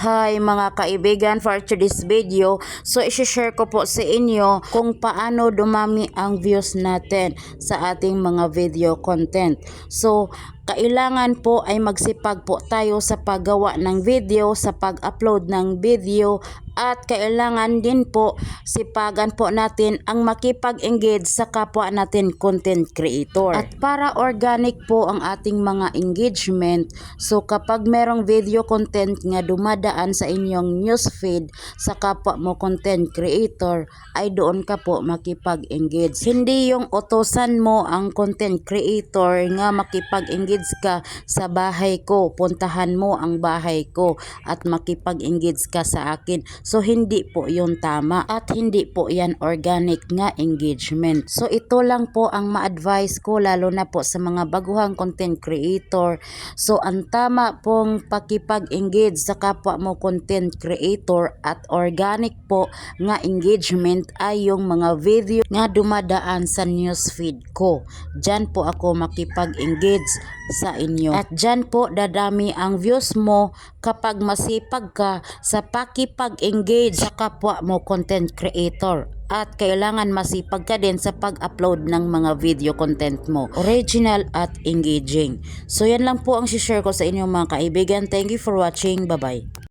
Hi mga kaibigan, for today's video, so isi-share ko po sa inyo kung paano dumami ang views natin sa ating mga video content. So kailangan po ay magsipag po tayo sa paggawa ng video, sa pag-upload ng video, at kailangan din po sipagan po natin ang makipag-engage sa kapwa natin content creator. At para organic po ang ating mga engagement, so kapag merong video content nga dumadaan sa inyong newsfeed sa kapwa mo content creator, ay doon ka po makipag-engage. Hindi yung utosan mo ang content creator nga makipag-engage ka sa bahay ko, puntahan mo ang bahay ko at makipag-engage ka sa akin. So hindi po yun tama at hindi po yan organic nga engagement. So ito lang po ang ma-advise ko, lalo na po sa mga baguhang content creator. So ang tama pong pakipag-engage sa kapwa mo content creator at organic po nga engagement ay yung mga video nga dumadaan sa newsfeed ko. Diyan po ako makipag-engage sa inyo. At dyan po dadami ang views mo kapag masipag ka sa pakipag-engage sa kapwa mo content creator. At kailangan masipag ka din sa pag-upload ng mga video content mo, original at engaging. So yan lang po ang share ko sa inyo mga kaibigan. Thank you for watching. Bye bye.